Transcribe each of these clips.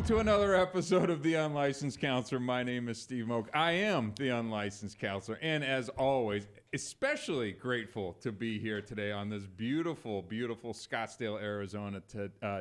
Welcome to another episode of The Unlicensed Counselor. My name is Steve Moak. I am the Unlicensed Counselor, and as always, especially grateful to be here today on this beautiful, beautiful Scottsdale, Arizona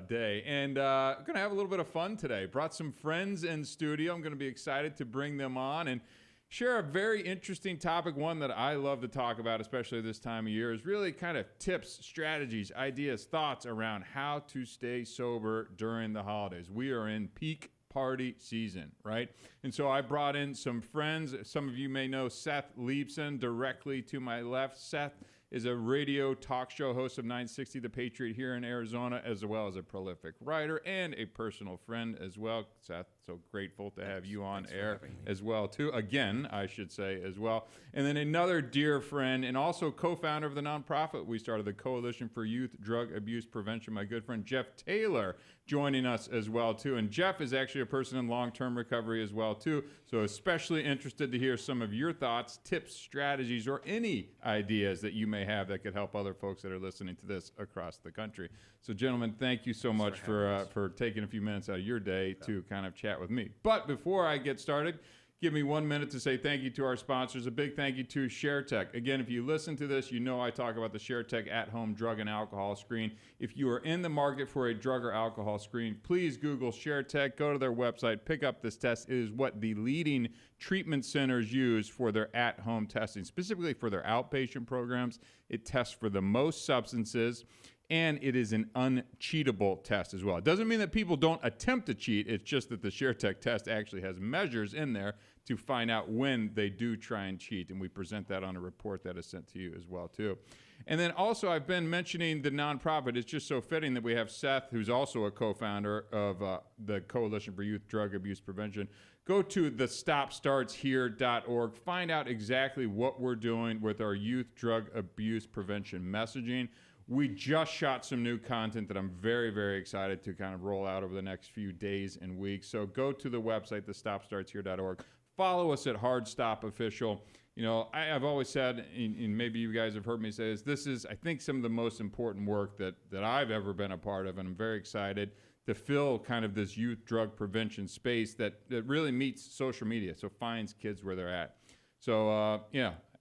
day. And going to have a little bit of fun today. Brought some friends in studio. I'm going to be excited to bring them on and share a very interesting topic, one that I love to talk about, especially this time of year, is really kind of tips, strategies, ideas, thoughts around how to stay sober during the holidays. We are in peak party season, right? And so I brought in some friends. Some of you may know Seth Leibson directly to my left. Seth is a radio talk show host of 960 The Patriot here in Arizona, as well as a prolific writer and a personal friend as well. Seth, so grateful to have you on air as well, too. Again, I should say as well. And then another dear friend and also co-founder of the nonprofit we started, the Coalition for Youth Drug Abuse Prevention, my good friend Jeff Taylor, joining us as well, too. And Jeff is actually a person in long-term recovery as well, too. So especially interested to hear some of your thoughts, tips, strategies, or any ideas that you may have that could help other folks that are listening to this across the country. So, gentlemen, thank you so much for taking a few minutes out of your day to kind of chat with me. But before I get started, give me 1 minute to say thank you to our sponsors. A big thank you to ShareTech. Again, if you listen to this, you know I talk about the ShareTech at-home drug and alcohol screen. If you are in the market for a drug or alcohol screen, please Google ShareTech, go to their website, pick up this test. It is what the leading treatment centers use for their at-home testing, specifically for their outpatient programs. It tests for the most substances, and it is an uncheatable test as well. It doesn't mean that people don't attempt to cheat. It's just that the ShareTech test actually has measures in there to find out when they do try and cheat, and we present that on a report that is sent to you as well, too. And then also, I've been mentioning the nonprofit. It's just so fitting that we have Seth, who's also a co-founder of the Coalition for Youth Drug Abuse Prevention. Go to thestopstartshere.org. Find out exactly what we're doing with our youth drug abuse prevention messaging. We just shot some new content that I'm very, very excited to kind of roll out over the next few days and weeks. So go to the website, thestopstartshere.org. Follow us at Hard Stop Official. You know, I've always said, and maybe you guys have heard me say this is, I think, some of the most important work that I've ever been a part of, and I'm very excited to fill kind of this youth drug prevention space that really meets social media, so finds kids where they're at. So,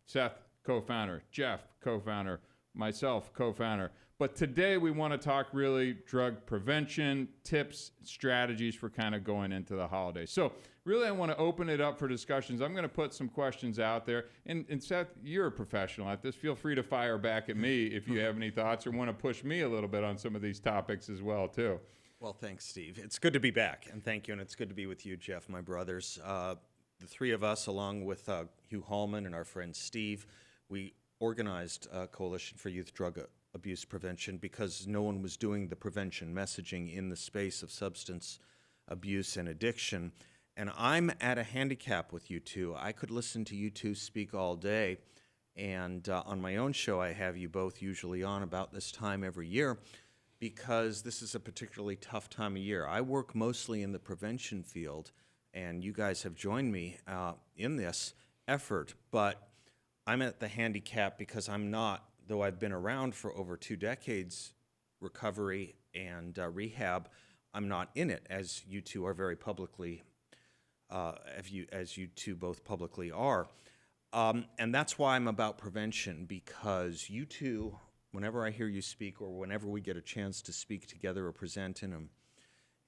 Seth, co-founder, Jeff, co-founder, myself, co-founder. But today we want to talk really drug prevention, tips, strategies for kind of going into the holidays. So really I want to open it up for discussions. I'm going to put some questions out there. And Seth, you're a professional at this. Feel free to fire back at me if you have any thoughts or want to push me a little bit on some of these topics as well, too. Well, thanks, Steve. It's good to be back, and thank you, and it's good to be with you, Jeff, my brothers. The three of us, along with Hugh Hallman and our friend Steve, we organized a Coalition for Youth Drug Abuse Prevention because no one was doing the prevention messaging in the space of substance abuse and addiction. And I'm at a handicap with you two. I could listen to you two speak all day, and on my own show I have you both usually on about this time every year because this is a particularly tough time of year. I work mostly in the prevention field, and you guys have joined me in this effort, but I'm at the handicap because I'm not, though I've been around for over 2 decades, recovery and rehab, I'm not in it, as you two are very publicly, as you two both publicly are. And that's why I'm about prevention, because you two, whenever I hear you speak or whenever we get a chance to speak together or present in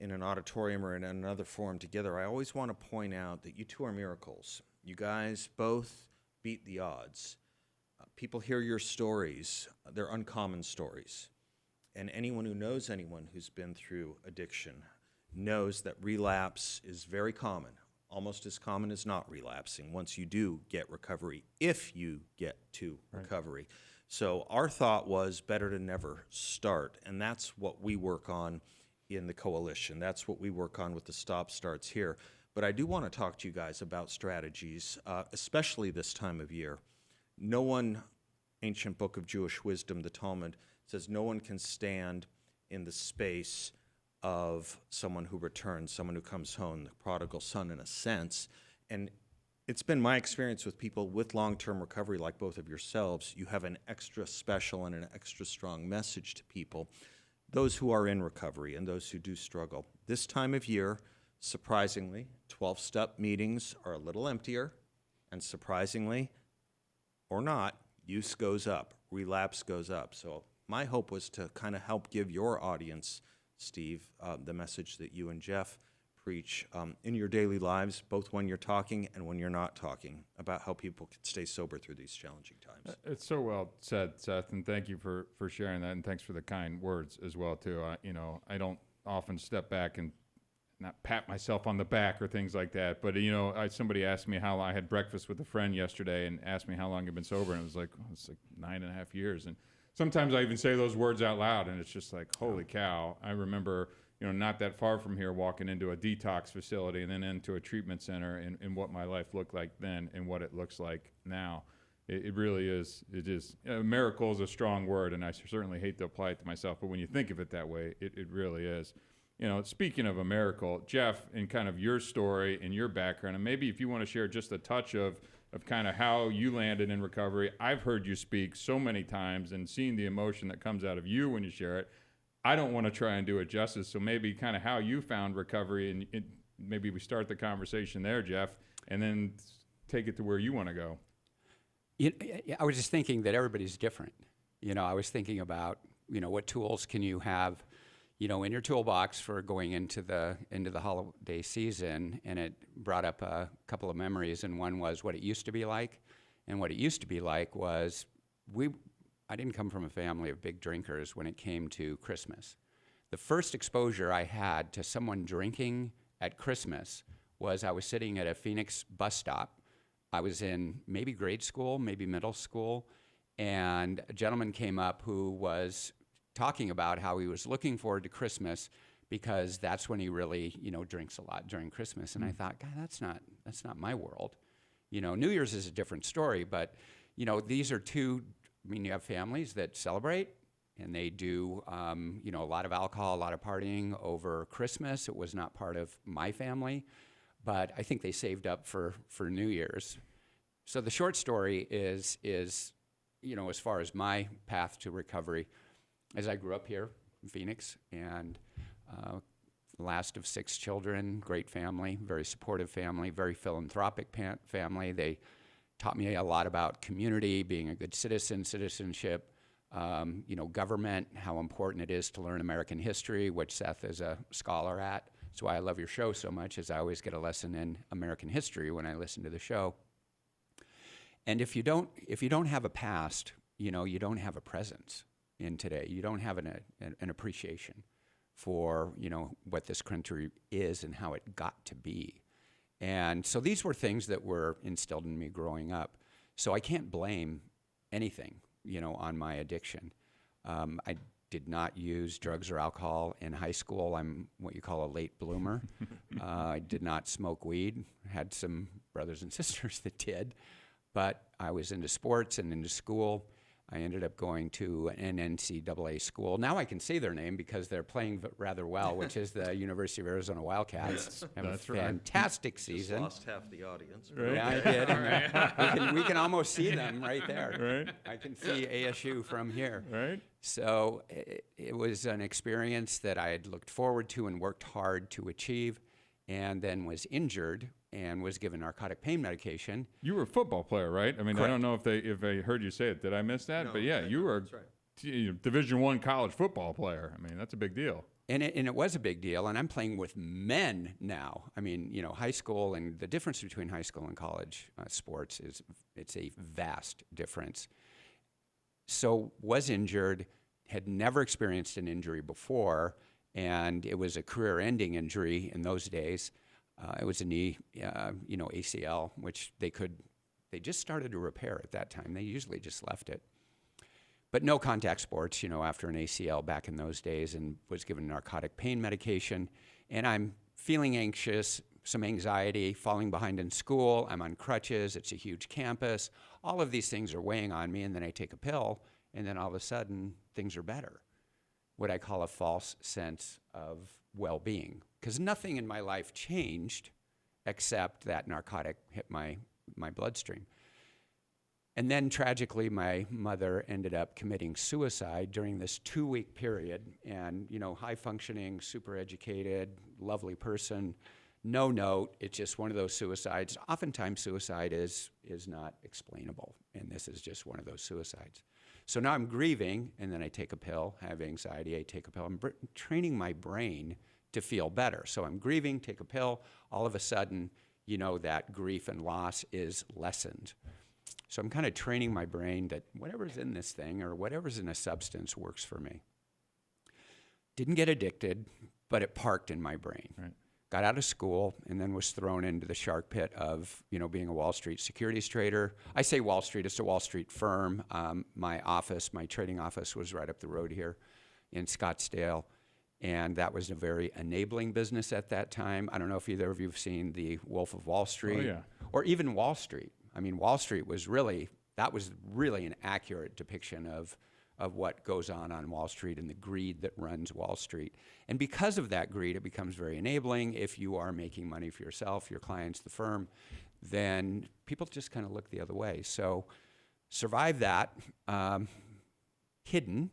an auditorium or in another forum together, I always want to point out that you two are miracles. You guys both beat the odds. People hear your stories. They're uncommon stories. And anyone who knows anyone who's been through addiction knows that relapse is very common, almost as common as not relapsing once you do get recovery, if you get to recovery. So our thought was better to never start, and that's what we work on in the coalition. That's what we work on with the Stop Starts Here. But I do want to talk to you guys about strategies, especially this time of year. No one, ancient book of Jewish wisdom, the Talmud, says no one can stand in the space of someone who returns, someone who comes home, the prodigal son in a sense. And it's been my experience with people with long-term recovery like both of yourselves, you have an extra special and an extra strong message to people, those who are in recovery and those who do struggle. This time of year, Surprisingly, 12-step meetings are a little emptier, and surprisingly, or not, use goes up, relapse goes up. So my hope was to kind of help give your audience, Steve, the message that you and Jeff preach in your daily lives, both when you're talking and when you're not talking, about how people can stay sober through these challenging times. It's so well said, Seth, and thank you for sharing that, and thanks for the kind words as well too. I don't often step back and not pat myself on the back or things like that, but somebody asked me how I had breakfast with a friend yesterday and asked me how long I've been sober, and it was like, it's like 9.5 years. And sometimes I even say those words out loud, and it's just like, holy cow. I remember, not that far from here, walking into a detox facility and then into a treatment center, and what my life looked like then and what it looks like now. It really is. It is. Miracle is a strong word, and I certainly hate to apply it to myself, but when you think of it that way, it really is. Speaking of a miracle, Jeff, in kind of your story and your background, and maybe if you want to share just a touch of kind of how you landed in recovery. I've heard you speak so many times and seen the emotion that comes out of you when you share it. I don't want to try and do it justice, so maybe kind of how you found recovery, and maybe we start the conversation there, Jeff, and then take it to where you want to go. I was just thinking that everybody's different. I was thinking about, what tools can you have, in your toolbox for going into the holiday season, and it brought up a couple of memories, and one was what it used to be like, and what it used to be like was I didn't come from a family of big drinkers when it came to Christmas. The first exposure I had to someone drinking at Christmas was I was sitting at a Phoenix bus stop. I was in maybe grade school, maybe middle school, and a gentleman came up who was talking about how he was looking forward to Christmas because that's when he really, drinks a lot during Christmas. And I thought, God, that's not my world. New Year's is a different story, but, these are two, you have families that celebrate and they do, a lot of alcohol, a lot of partying over Christmas. It was not part of my family, but I think they saved up for New Year's. So the short story is, as far as my path to recovery, as I grew up here in Phoenix, and last of 6 children, great family, very supportive family, very philanthropic family. They taught me a lot about community, being a good citizen, citizenship, government, how important it is to learn American history, which Seth is a scholar at. That's why I love your show so much, is I always get a lesson in American history when I listen to the show. And if you don't have a past, you don't have a presence in today. You don't have an appreciation for, what this country is and how it got to be. And so these were things that were instilled in me growing up. So I can't blame anything, on my addiction. I did not use drugs or alcohol in high school. I'm what you call a late bloomer. I did not smoke weed. Had some brothers and sisters that did. But I was into sports and into school. I ended up going to an NCAA school. Now I can say their name because they're playing rather well, which is the University of Arizona Wildcats. Have a fantastic season. Just lost half the audience. Right. Yeah, I did. We can almost see them right there. Right. I can see ASU from here. Right. So it was an experience that I had looked forward to and worked hard to achieve, and then was injured and was given narcotic pain medication. You were a football player, right? I mean, Correct. I don't know if I heard you say it. Did I miss that? No, but yeah, you were that's right. Division I college football player. I mean, that's a big deal. And it was a big deal, and I'm playing with men now. I mean, high school, and the difference between high school and college sports it's a vast difference. So was injured, had never experienced an injury before, and it was a career-ending injury in those days. It was a knee, ACL, which they just started to repair at that time. They usually just left it. But no contact sports, after an ACL back in those days, and was given narcotic pain medication. And I'm feeling anxious, some anxiety, falling behind in school. I'm on crutches. It's a huge campus. All of these things are weighing on me, and then I take a pill, and then all of a sudden, things are better. What I call a false sense of well-being, because nothing in my life changed except that narcotic hit my bloodstream. And then tragically, my mother ended up committing suicide during this 2-week period. And, high functioning, super educated, lovely person, no note. It's just one of those suicides. Oftentimes suicide is not explainable, and this is just one of those suicides. So now I'm grieving, and then I take a pill. I have anxiety, I take a pill. I'm training my brain to feel better. So I'm grieving, take a pill. All of a sudden, that grief and loss is lessened. So I'm kind of training my brain that whatever's in this thing or whatever's in a substance works for me. Didn't get addicted, but it parked in my brain. Right. Got out of school and then was thrown into the shark pit of, being a Wall Street securities trader. I say Wall Street, it's a Wall Street firm. My trading office was right up the road here in Scottsdale. And that was a very enabling business at that time. I don't know if either of you have seen The Wolf of Wall Street or even Wall Street. I mean, Wall Street was really an accurate depiction of what goes on Wall Street and the greed that runs Wall Street. And because of that greed, it becomes very enabling. If you are making money for yourself, your clients, the firm, then people just kind of look the other way. So survive that, hidden.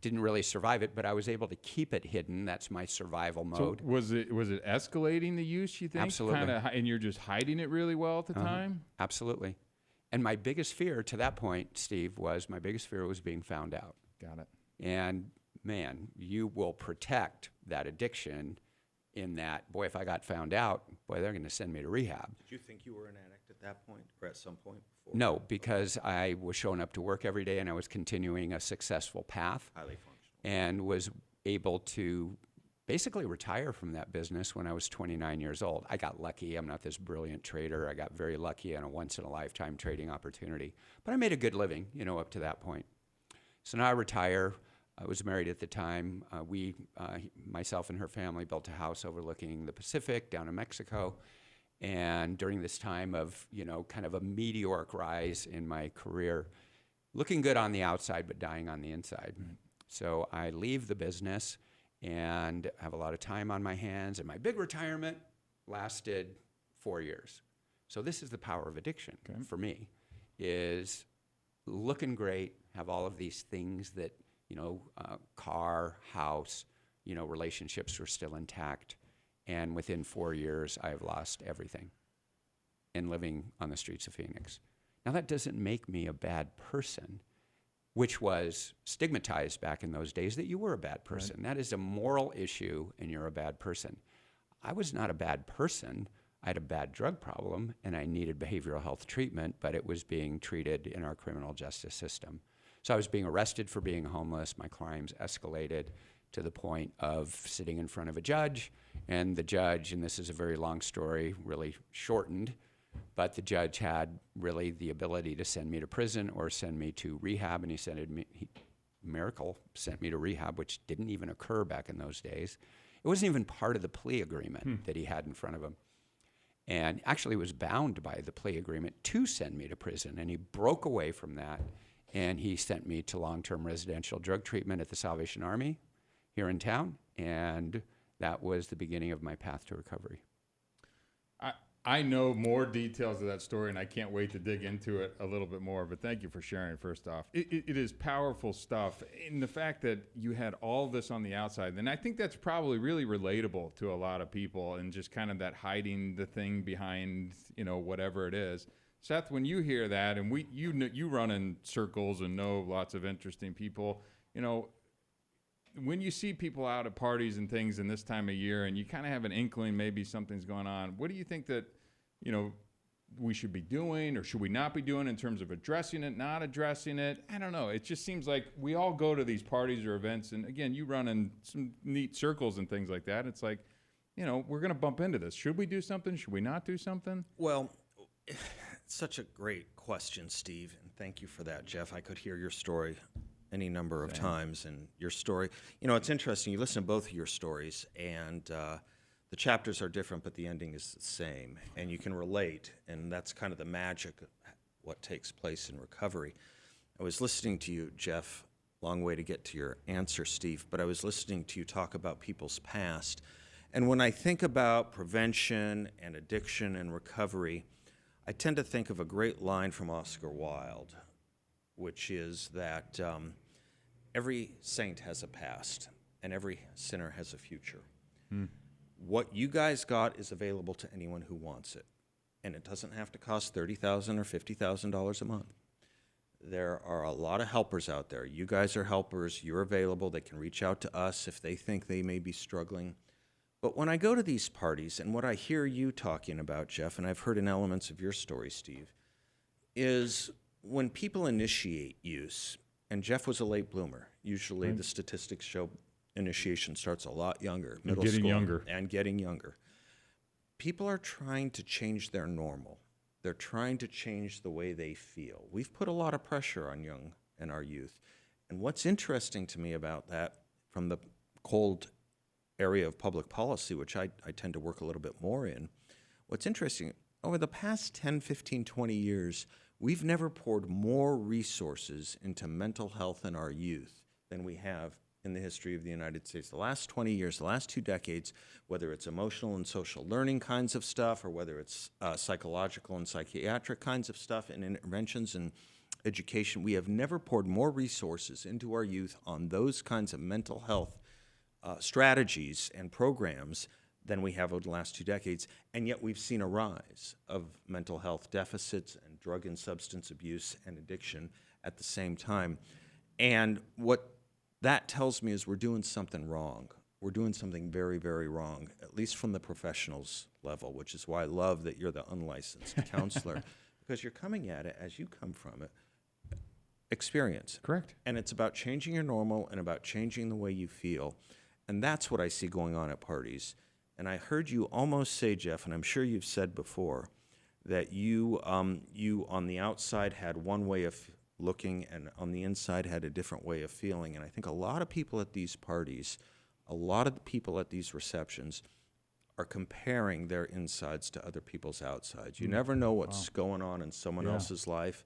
Didn't really survive it, but I was able to keep it hidden. That's my survival mode. So was it escalating the use, you think? Absolutely. And you're just hiding it really well at the time? Absolutely. And my biggest fear to that point, Steve, was being found out. Got it. And man, you will protect that addiction in that, boy, if I got found out, boy, they're going to send me to rehab. Did you think you were an addict at that point or at some point before? No, because I was showing up to work every day and I was continuing a successful path. Highly functional. And was able to basically retire from that business when I was 29 years old. I got lucky. I'm not this brilliant trader. I got very lucky on a once-in-a-lifetime trading opportunity. But I made a good living, up to that point. So now I retire. I was married at the time. Myself and her family built a house overlooking the Pacific down in Mexico. And during this time of, kind of a meteoric rise in my career, looking good on the outside, but dying on the inside. Mm-hmm. So I leave the business and have a lot of time on my hands. And my big retirement lasted 4 years. So this is the power of addiction for me, is looking great, have all of these things that, car, house, relationships were still intact. And within 4 years, I have lost everything and living on the streets of Phoenix. Now, that doesn't make me a bad person, which was stigmatized back in those days that you were a bad person. Right. That is a moral issue, and you're a bad person. I was not a bad person. I had a bad drug problem, and I needed behavioral health treatment, but it was being treated in our criminal justice system. So I was being arrested for being homeless. My crimes escalated to the point of sitting in front of a judge, and the judge, and this is a very long story, really shortened, but the judge had really the ability to send me to prison or send me to rehab, and miracle sent me to rehab, which didn't even occur back in those days. It wasn't even part of the plea agreement that he had in front of him. And actually was bound by the plea agreement to send me to prison, and he broke away from that, and he sent me to long-term residential drug treatment at the Salvation Army here in town, and that was the beginning of my path to recovery. I know more details of that story, and I can't wait to dig into it a little bit more, but thank you for sharing, first off. It is powerful stuff, and the fact that you had all this on the outside, and I think that's probably really relatable to a lot of people, and just kind of that hiding the thing behind, whatever it is. Seth, when you hear that, and you run in circles and know lots of interesting people, when you see people out at parties and things in this time of year, and you kind of have an inkling maybe something's going on, what do you think that, we should be doing or should we not be doing in terms of addressing it, not addressing it? I don't know. It just seems like we all go to these parties or events, and again, you run in some neat circles and things like that. It's like, we're going to bump into this. Should we do something? Should we not do something? Well, it's such a great question, Steve, and thank you for that, Jeff. I could hear your story any number of times, and your story, it's interesting. You listen to both of your stories, and the chapters are different, but the ending is the same, and you can relate, and that's kind of the magic of what takes place in recovery. I was listening to you, Jeff, long way to get to your answer, Steve, but I was listening to you talk about people's past, and when I think about prevention and addiction and recovery, I tend to think of a great line from Oscar Wilde, which is that every saint has a past and every sinner has a future. what you guys got is available to anyone who wants it. And it doesn't have to cost $30,000 or $50,000 a month. There are a lot of helpers out there. You guys are helpers. You're available. They can reach out to us if they think they may be struggling. But when I go to these parties, and what I hear you talking about, Jeff, and I've heard in elements of your story, Steve, is when people initiate use, and Jeff was a late bloomer. Usually the statistics show initiation starts a lot younger, middle getting school, younger. and getting younger. People are trying to change their normal. They're trying to change the way they feel. We've put a lot of pressure on young and our youth. And what's interesting to me about that, from the cold area of public policy, which I tend to work a little bit more in, what's interesting, over the past 10, 15, 20 years, we've never poured more resources into mental health in our youth than we have in the history of the United States. The last 20 years, the last 2 decades, whether it's emotional and social learning kinds of stuff, or whether it's psychological and psychiatric kinds of stuff and interventions and education, we have never poured more resources into our youth on those kinds of mental health strategies and programs than we have over the last 2 decades. And yet we've seen a rise of mental health deficits and drug and substance abuse and addiction at the same time. And what that tells me is we're doing something wrong. We're doing something very, very wrong, at least from the professionals level, which is why I love that you're the unlicensed counselor, because you're coming at it, as you come from it, experience. Correct. And it's about changing your normal and about changing the way you feel. And that's what I see going on at parties. And I heard you almost say, Jeff, and I'm sure you've said before, that you on the outside had one way of looking and on the inside had a different way of feeling. And I think a lot of people at these parties, a lot of the people at these receptions are comparing their insides to other people's outsides. You never know what's going on in someone else's life,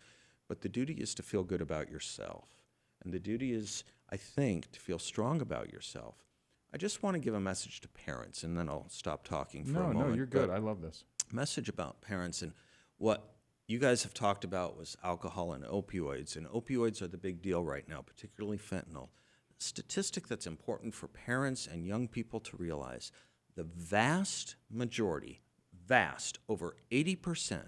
but the duty is to feel good about yourself. And the duty is, I think, to feel strong about yourself. I just want to give a message to parents, and then I'll stop talking for a moment. No, you're good. But I love this. message about parents, and what you guys have talked about was alcohol and opioids are the big deal right now, particularly fentanyl. A statistic that's important for parents and young people to realize: the vast majority, over 80%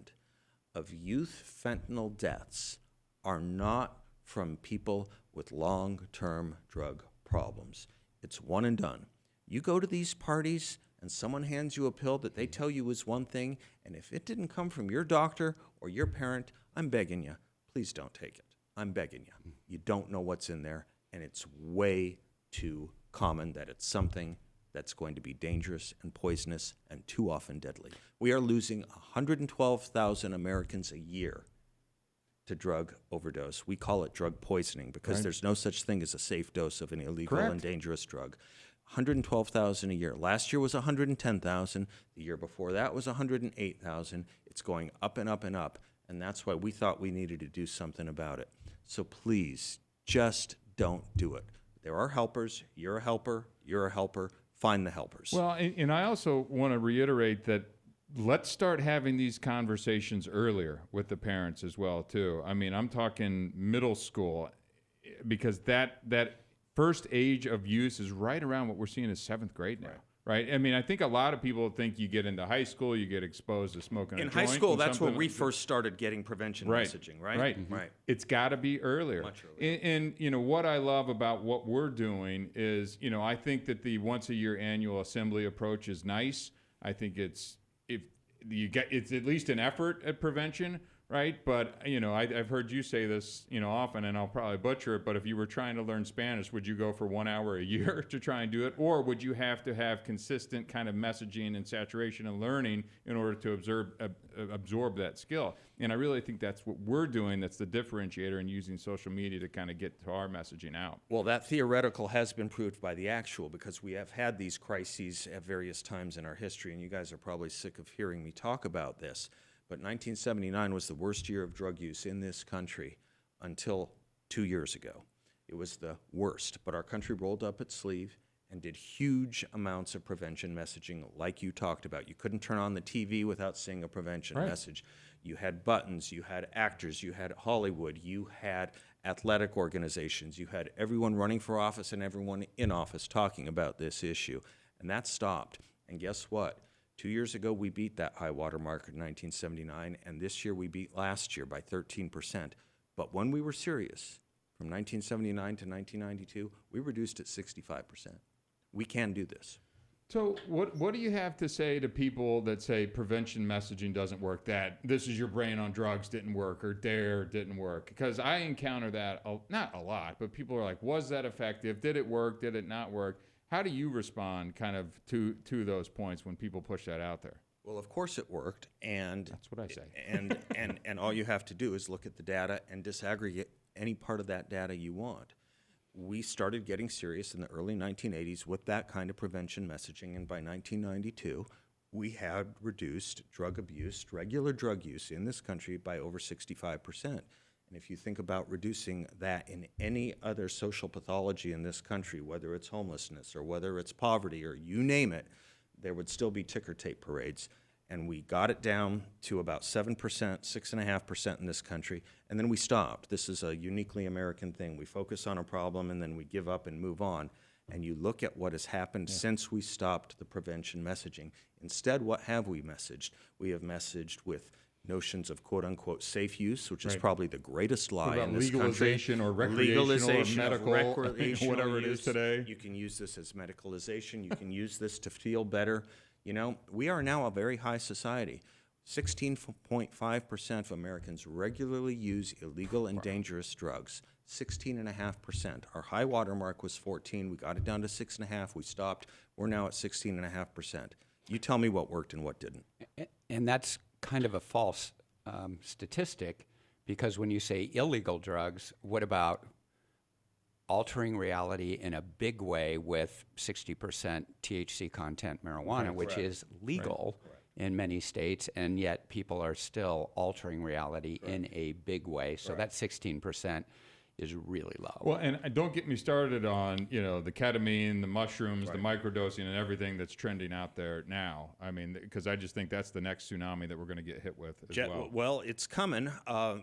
of youth fentanyl deaths are not from people with long-term drug problems. It's one and done. You go to these parties and someone hands you a pill that they tell you is one thing, and if it didn't come from your doctor or your parent, I'm begging you, please don't take it. I'm begging you. You don't know what's in there, and it's way too common that it's something that's going to be dangerous and poisonous and too often deadly. We are losing 112,000 Americans a year to drug overdose. We call it drug poisoning because there's no such thing as a safe dose of an illegal and dangerous drug. 112,000 a year. Last year was 110,000. The year before that was 108,000. It's going up and up and up, and that's why we thought we needed to do something about it. So please, just don't do it. There are helpers. You're a helper. You're a helper. Find the helpers. Well, and I also want to reiterate that let's start having these conversations earlier with the parents as well, too. I mean, I'm talking middle school, because that first age of use is right around what we're seeing as 7th grade now, right? I mean, I think a lot of people think you get into high school, you get exposed to smoking a joint. In high school, that's where we first started getting prevention messaging, right? Right. Right. It's got to be earlier. Much earlier. And, you know, what I love about what we're doing is, you know, I think that the once-a-year annual assembly approach is nice. I think it's at least an effort at prevention, right? But, you know, I've heard you say this, you know, often, and I'll probably butcher it, but if you were trying to learn Spanish, would you go for 1 hour a year to try and do it? Or would you have to have consistent kind of messaging and saturation and learning in order to absorb that skill? And I really think that's what we're doing. That's the differentiator in using social media to kind of get to our messaging out. Well, that theoretical has been proved by the actual, because we have had these crises at various times in our history, and you guys are probably sick of hearing me talk about this. But 1979 was the worst year of drug use in this country until 2 years ago. It was the worst, but our country rolled up its sleeve and did huge amounts of prevention messaging like you talked about. You couldn't turn on the TV without seeing a prevention message. You had buttons, you had actors, you had Hollywood, you had athletic organizations, you had everyone running for office and everyone in office talking about this issue. And that stopped. And guess what? 2 years ago, we beat that high water mark in 1979, and this year we beat last year by 13%. But when we were serious, from 1979 to 1992, we reduced it 65%. We can do this. So what do you have to say to people that say prevention messaging doesn't work, that this is your brain on drugs didn't work, or DARE didn't work? Because I encounter that, not a lot, but people are like, was that effective? Did it work? Did it not work? How do you respond kind of to those points when people push that out there? Well, of course it worked, and That's what I say. and all you have to do is look at the data and disaggregate any part of that data you want. We started getting serious in the early 1980s with that kind of prevention messaging, and by 1992, we had reduced drug abuse, regular drug use in this country by over 65%. And if you think about reducing that in any other social pathology in this country, whether it's homelessness or whether it's poverty or you name it, there would still be ticker tape parades. And we got it down to about 7%, 6.5% in this country, and then we stopped. This is a uniquely American thing. We focus on a problem and then we give up and move on. And you look at what has happened since we stopped the prevention messaging. Instead, what have we messaged? We have messaged with notions of quote-unquote safe use, which is probably the greatest lie in this legalization country. or recreational Legalization or medical, of recreational whatever it is use. today. You can use this as medicalization. You can use this to feel better. You know, we are now a very high society. 16.5% of Americans regularly use illegal and dangerous drugs. 16.5%. Our high water mark was 14. We got it down to 6.5. We stopped. We're now at 16.5%. You tell me what worked and what didn't. And that's kind of a false statistic, because when you say illegal drugs, what about altering reality in a big way with 60% THC content marijuana, which is legal in many states, and yet people are still altering reality in a big way. So that 16% is really low. Well, and don't get me started on, the ketamine, the mushrooms, the microdosing, and everything that's trending out there now. I mean, because I just think that's the next tsunami that we're going to get hit with as well. Well, it's coming.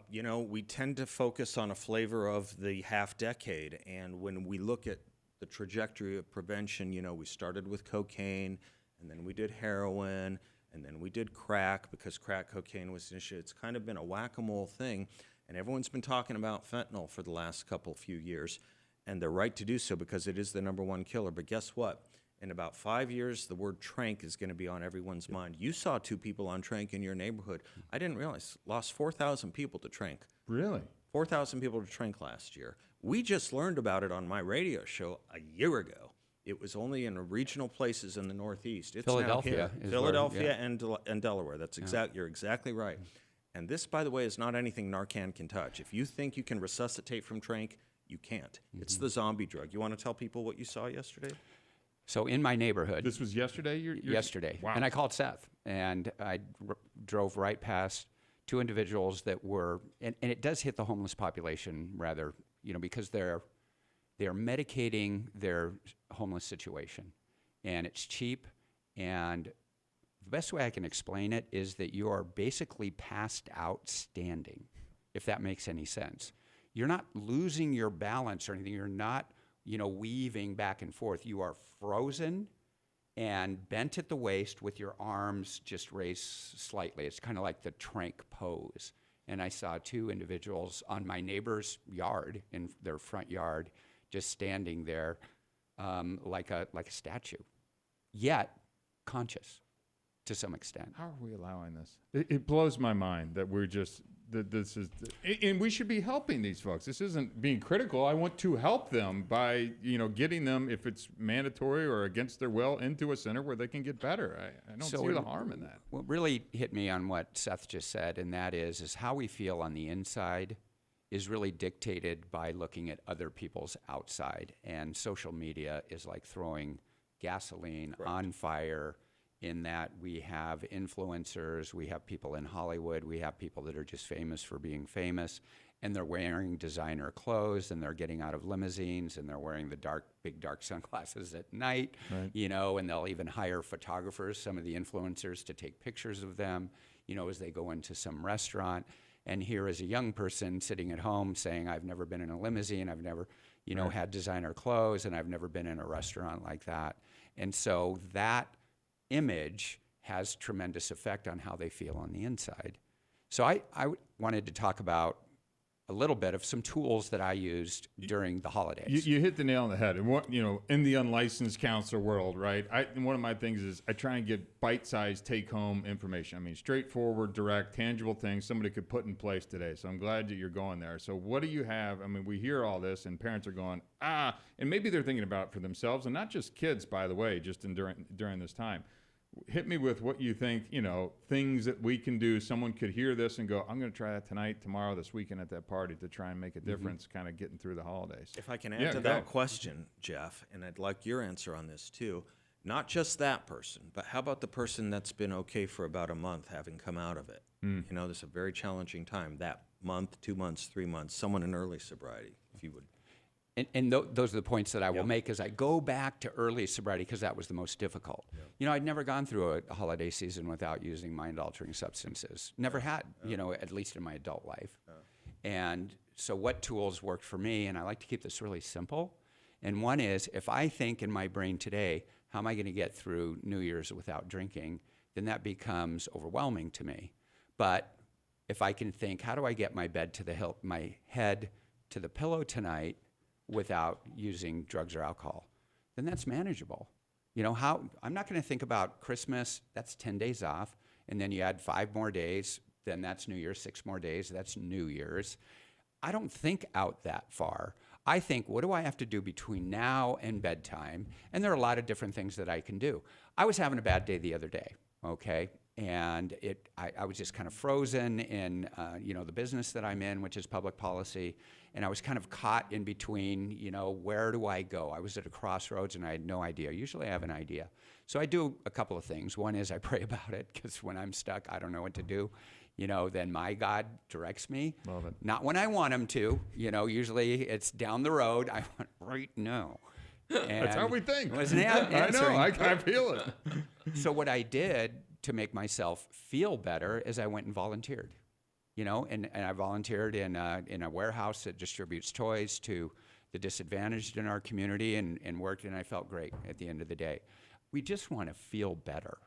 We tend to focus on a flavor of the half decade, and when we look at the trajectory of prevention, we started with cocaine, and then we did heroin, and then we did crack, because crack cocaine was an issue. It's kind of been a whack-a-mole thing. And everyone's been talking about fentanyl for the last few years, and they're right to do so because it is the #1 killer. But guess what? In about 5 years, the word trank is going to be on everyone's mind. You saw 2 people on trank in your neighborhood. I didn't realize. Lost 4,000 people to trank. Really? 4,000 people to trank last year. We just learned about it on my radio show a year ago. It was only in regional places in the Northeast. It's Philadelphia now is Philadelphia where, and Delaware. That's You're exactly right. And this, by the way, is not anything Narcan can touch. If you think you can resuscitate from trank, you can't. It's the zombie drug. You want to tell people what you saw yesterday? So in my neighborhood, This was yesterday? yesterday, Wow. and I called Seth, and I drove right past 2 individuals that were, and it does hit the homeless population rather, because they're medicating their homeless situation, and it's cheap, and the best way I can explain it is that you are basically passed out standing, if that makes any sense. You're not losing your balance or anything. You're not, weaving back and forth. You are frozen and bent at the waist with your arms just raised slightly. It's kind of like the trank pose. And I saw 2 individuals on my neighbor's yard, in their front yard, just standing there like a statue, yet conscious to some extent. How are we allowing this? It blows my mind that we're just, that this is, and we should be helping these folks. This isn't being critical. I want to help them by, getting them, if it's mandatory or against their will, into a center where they can get better. I don't see the harm in that. What really hit me on what Seth just said, and that is how we feel on the inside is really dictated by looking at other people's outside. And social media is like throwing gasoline on fire, in that we have influencers, we have people in Hollywood, we have people that are just famous for being famous, and they're wearing designer clothes, and they're getting out of limousines, and they're wearing the big dark sunglasses at night, and they'll even hire photographers, some of the influencers, to take pictures of them, as they go into some restaurant. And here is a young person sitting at home saying, I've never been in a limousine, I've never, had designer clothes, and I've never been in a restaurant like that. And so that image has tremendous effect on how they feel on the inside. So I wanted to talk about a little bit of some tools that I used during the holidays. You hit the nail on the head. And what, in the unlicensed counselor world, right? One of my things is I try and get bite-sized take-home information. I mean, straightforward, direct, tangible things somebody could put in place today. So I'm glad that you're going there. So what do you have? I mean, we hear all this and parents are going, and maybe they're thinking about it for themselves, and not just kids, by the way, just during this time. Hit me with what you think, things that we can do. Someone could hear this and go, I'm going to try that tonight, tomorrow, this weekend at that party to try and make a difference kind of getting through the holidays. If I can add to that question, Jeff, and I'd like your answer on this too, not just that person, but how about the person that's been okay for about a month having come out of it? This is a very challenging time, that month, 2 months, 3 months, someone in early sobriety, if you would. And those are the points that I will make as I go back to early sobriety, because that was the most difficult. I'd never gone through a holiday season without using mind-altering substances. Never had, at least in my adult life. And so what tools worked for me, and I like to keep this really simple, and one is, if I think in my brain today, how am I going to get through New Year's without drinking, then that becomes overwhelming to me. But if I can think, how do I get my head to the pillow tonight without using drugs or alcohol, then that's manageable. I'm not going to think about Christmas, that's 10 days off, and then you add 5 more days, then that's New Year's, 6 more days, that's New Year's. I don't think out that far. I think, what do I have to do between now and bedtime? And there are a lot of different things that I can do. I was having a bad day the other day, okay? And I was just kind of frozen in, the business that I'm in, which is public policy. And I was kind of caught in between, where do I go? I was at a crossroads and I had no idea. Usually I have an idea. So I do a couple of things. One is I pray about it, because when I'm stuck, I don't know what to do. Then my God directs me. Love it. Not when I want him to. Usually it's down the road. I want right now. And That's how we think. Wasn't it? I know. I feel it. So what I did to make myself feel better is I went and volunteered, and I volunteered in a warehouse that distributes toys to the disadvantaged in our community, and worked, and I felt great at the end of the day. We just want to feel better.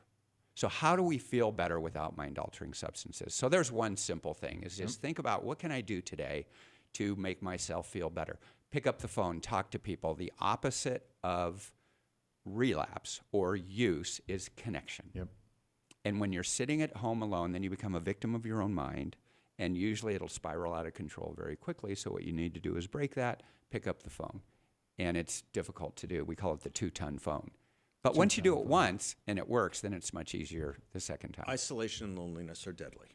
So how do we feel better without mind-altering substances? So there's one simple thing, is just think about, what can I do today to make myself feel better? Pick up the phone, talk to people. The opposite of relapse or use is connection. Yep. And when you're sitting at home alone, then you become a victim of your own mind, and usually it'll spiral out of control very quickly. So what you need to do is break that, pick up the phone. And it's difficult to do. We call it the 2-ton phone. But once you do it once and it works, then it's much easier the second time. Isolation and loneliness are deadly.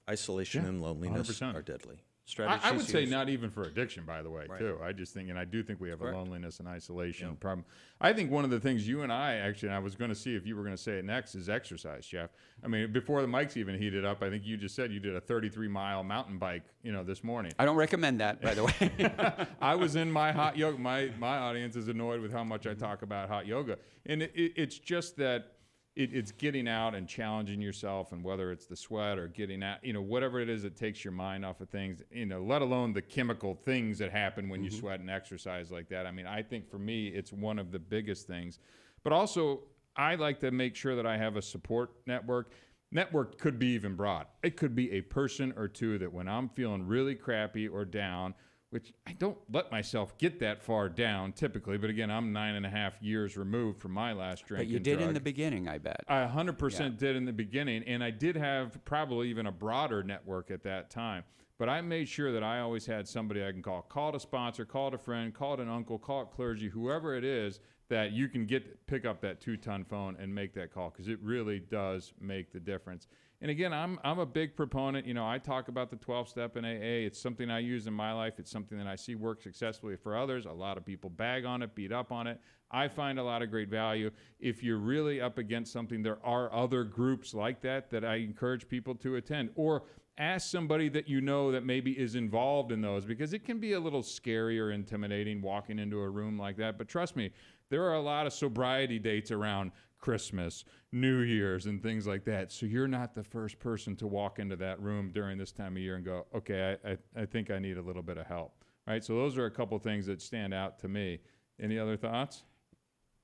Isolation and loneliness 100%. are deadly. I would say not even for addiction, by the way, too. I just think, and I do think we have Correct. a loneliness and isolation problem. I think one of the things you and I actually, and I was going to see if you were going to say it next, is exercise, Jeff. I mean, before the mics even heated up, I think you just said you did a 33-mile mountain bike, this morning. I don't recommend that, by the way. I was in my hot yoga. My audience is annoyed with how much I talk about hot yoga, and it's just that. It's getting out and challenging yourself, and whether it's the sweat or getting out, whatever it is that takes your mind off of things, let alone the chemical things that happen when you sweat and exercise like that. I mean, I think for me, it's one of the biggest things. But also, I like to make sure that I have a support network. Network could be even broad. It could be a person or two that when I'm feeling really crappy or down, which I don't let myself get that far down typically, but again, I'm 9.5 years removed from my last drink. But you did in the beginning, I bet. I 100% did in the beginning, and I did have probably even a broader network at that time. But I made sure that I always had somebody I can call. Call it a sponsor, call it a friend, call it an uncle, call it clergy, whoever it is that you can pick up that 2-ton phone and make that call, because it really does make the difference. And again, I'm a big proponent. I talk about the 12-step in AA. It's something I use in my life. It's something that I see work successfully for others. A lot of people bag on it, beat up on it. I find a lot of great value. If you're really up against something, there are other groups like that I encourage people to attend. Or ask somebody that that maybe is involved in those, because it can be a little scary or intimidating walking into a room like that. But trust me, there are a lot of sobriety dates around Christmas, New Year's, and things like that. So you're not the first person to walk into that room during this time of year and go, okay, I think I need a little bit of help, right? So those are a couple things that stand out to me. Any other thoughts?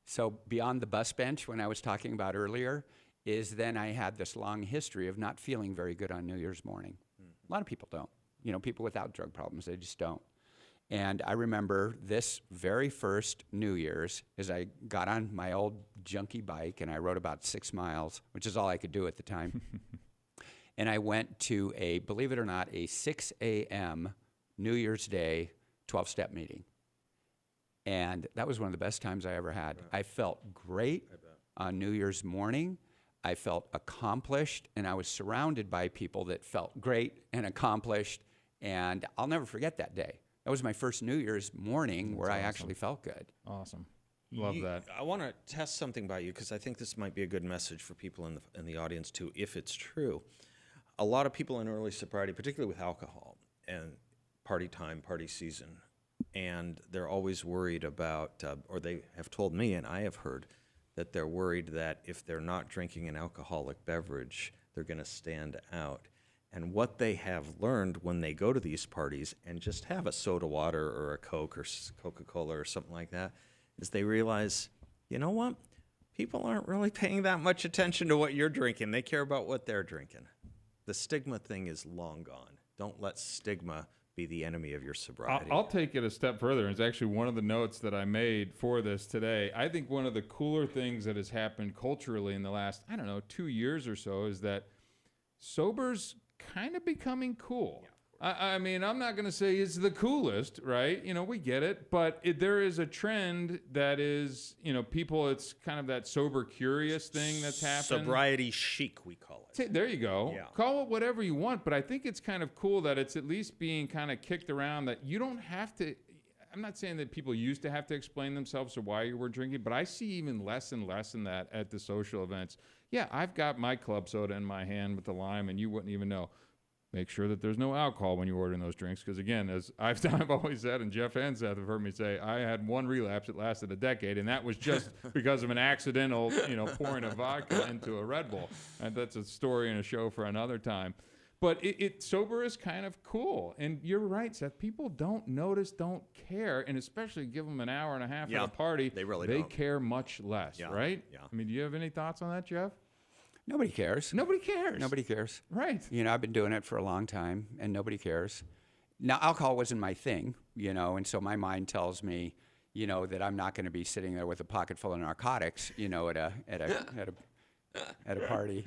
So beyond the bus bench, when I was talking about earlier, is then I had this long history of not feeling very good on New Year's morning. A lot of people don't. You know, people without drug problems, they just don't. And I remember this very first New Year's as I got on my old junky bike and I rode about 6 miles, which is all I could do at the time. And I went to a, believe it or not, a 6 a.m. New Year's Day 12-step meeting. And that was one of the best times I ever had. I felt great on New Year's morning. I felt accomplished, and I was surrounded by people that felt great and accomplished. And I'll never forget that day. That was my first New Year's morning where I actually felt good. Awesome. Love that. I want to test something by you because I think this might be a good message for people in the audience too, if it's true. A lot of people in early sobriety, particularly with alcohol and party time, party season, and they're always worried about, or they have told me, and I have heard, that they're worried that if they're not drinking an alcoholic beverage, they're going to stand out. And what they have learned when they go to these parties and just have a soda water or a Coke or Coca-Cola or something like that is they realize, you know what? People aren't really paying that much attention to what you're drinking. They care about what they're drinking. The stigma thing is long gone. Don't let stigma be the enemy of your sobriety. I'll take it a step further. It's actually one of the notes that I made for this today. I think one of the cooler things that has happened culturally in the last, 2 years or so is that sober's kind of becoming cool. I mean, I'm not going to say it's the coolest, right? You know, we get it, but there is a trend that is, people, it's kind of that sober curious thing that's happened. Sobriety chic, we call it. There you go. Yeah. Call it whatever you want, but I think it's kind of cool that it's at least being kind of kicked around that you don't have to. I'm not saying that people used to have to explain themselves or why you were drinking, but I see even less and less in that at the social events. Yeah, I've got my club soda in my hand with the lime, and you wouldn't even know. Make sure that there's no alcohol when you're ordering those drinks, because again, as I've always said, and Jeff and Seth have heard me say, I had one relapse that lasted a decade, and that was just because of an accidental, pouring of vodka into a Red Bull. And that's a story and a show for another time. But sober is kind of cool, and you're right, Seth. People don't notice, don't care, and especially give them an hour and a half at a party, they really they don't. care much less, right? Yeah. I mean, do you have any thoughts on that, Jeff? Nobody cares. Nobody cares. Nobody cares. Right. I've been doing it for a long time, and nobody cares. Now, alcohol wasn't my thing, and so my mind tells me, that I'm not going to be sitting there with a pocket full of narcotics, at a party,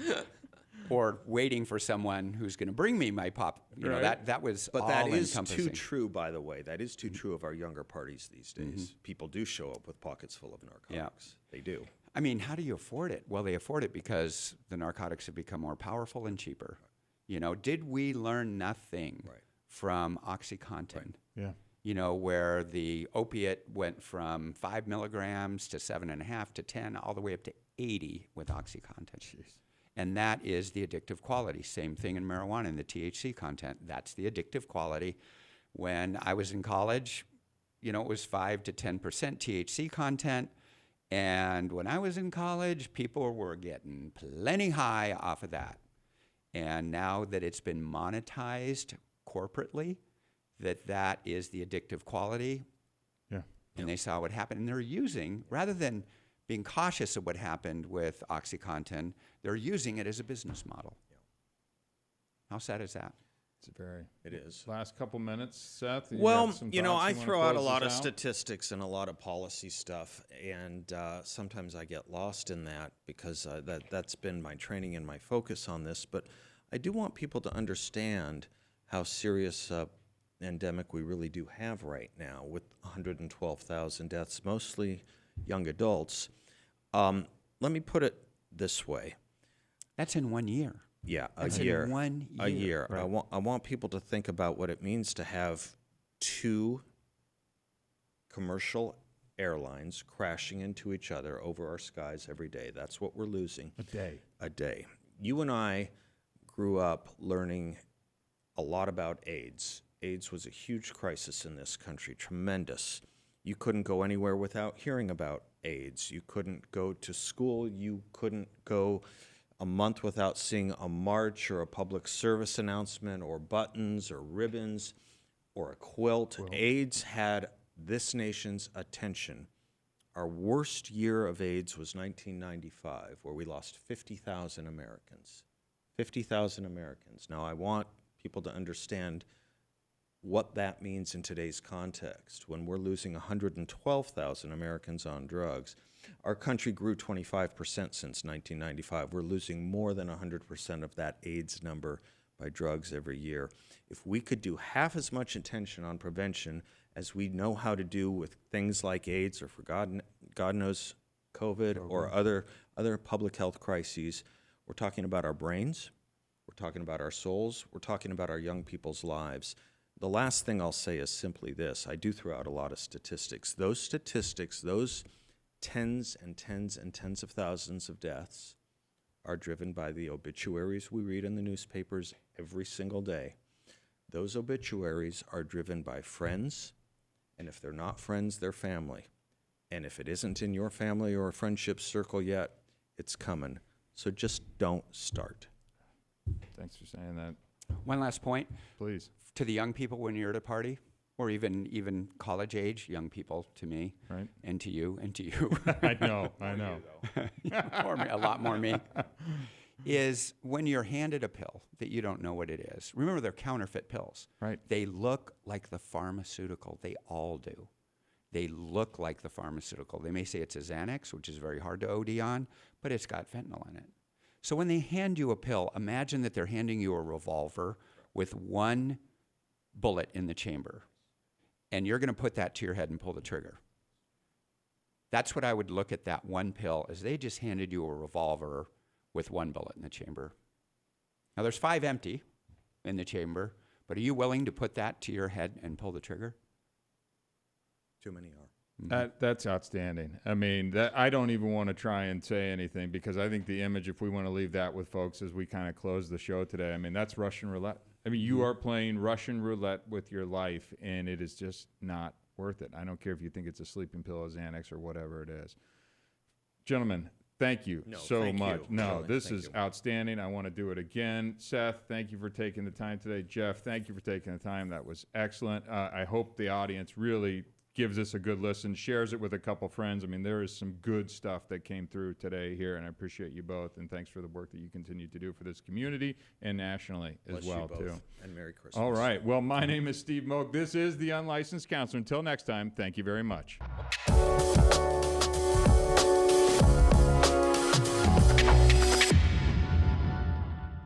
or waiting for someone who's going to bring me my pop. Right. That was But all that is encompassing. too true, by the way. That is too true of our younger parties these days. People do show up with pockets full of narcotics. They do. I mean, how do you afford it? Well, they afford it because the narcotics have become more powerful and cheaper. Did we learn nothing from OxyContin? Yeah. Where the opiate went from 5 milligrams to 7.5 to 10, all the way up to 80 with OxyContin. Jeez. And that is the addictive quality. Same thing in marijuana and the THC content. That's the addictive quality. When I was in college, it was 5 to 10% THC content. And when I was in college, people were getting plenty high off of that. And now that it's been monetized corporately, that is the addictive quality. Yeah. And they saw what happened. And they're using, rather than being cautious of what happened with OxyContin, they're using it as a business model. Yeah. How sad is that? It is. Last couple minutes, Seth. Well, have some I thoughts you throw wanna out a close lot of this out? statistics and a lot of policy stuff, and sometimes I get lost in that because that's been my training and my focus on this. But I do want people to understand how serious endemic we really do have right now, with 112,000 deaths, mostly young adults. Let me put it this way. That's in 1 year. Yeah, That's a year. in 1 year. A year. Right. I want people to think about what it means to have 2 commercial airlines crashing into each other over our skies every day. That's what we're losing. A day. You and I grew up learning a lot about AIDS. AIDS was a huge crisis in this country, tremendous. You couldn't go anywhere without hearing about AIDS. You couldn't go to school. You couldn't go a month without seeing a march or a public service announcement or buttons or ribbons or a quilt. AIDS had this nation's attention Our worst year of AIDS was 1995, where we lost 50,000 Americans. 50,000 Americans. Now, I want people to understand what that means in today's context. When we're losing 112,000 Americans on drugs, our country grew 25% since 1995. We're losing more than 100% of that AIDS number by drugs every year. If we could do half as much attention on prevention as we know how to do with things like AIDS, or for God knows COVID, or other public health crises, we're talking about our brains, we're talking about our souls, we're talking about our young people's lives. The last thing I'll say is simply this. I do throw out a lot of statistics. Those statistics, those tens and tens and tens of thousands of deaths, are driven by the obituaries we read in the newspapers every single day. Those obituaries are driven by friends, and if they're not friends, they're family. And if it isn't in your family or a friendship circle yet, it's coming. So just don't start. Thanks for saying that. One last point. Please. To the young people when you're at a party, or even college age young people, to me, Right. and to you. I know. Or me, a lot more me, is when you're handed a pill that you don't know what it is. Remember, they're counterfeit pills. Right. They look like the pharmaceutical. They all do. They look like the pharmaceutical. They may say it's a Xanax, which is very hard to OD on, but it's got fentanyl in it. So when they hand you a pill, imagine that they're handing you a revolver with one bullet in the chamber, and you're going to put that to your head and pull the trigger. That's what I would look at that one pill as. They just handed you a revolver with one bullet in the chamber. Now, there's 5 empty in the chamber, but are you willing to put that to your head and pull the trigger? Too many are. That's outstanding. I mean, I don't even want to try and say anything, because I think the image, if we want to leave that with folks as we kind of close the show today, I mean, that's Russian roulette. I mean, you are playing Russian roulette with your life, and it is just not worth it. I don't care if you think it's a sleeping pill, a Xanax, or whatever it is. Gentlemen, thank you so thank much. you. No, Really, this thank is you. outstanding. I want to do it again. Seth, thank you for taking the time today. Jeff, thank you for taking the time. That was excellent. I hope the audience really gives this a good listen, shares it with a couple friends. I mean, there is some good stuff that came through today here, and I appreciate you both, and thanks for the work that you continue to do for this community and nationally as Bless well, you both, too. and Merry Christmas. All right. Well, my name is Steve Moak. This is The Unlicensed Counselor. Until next time, thank you very much.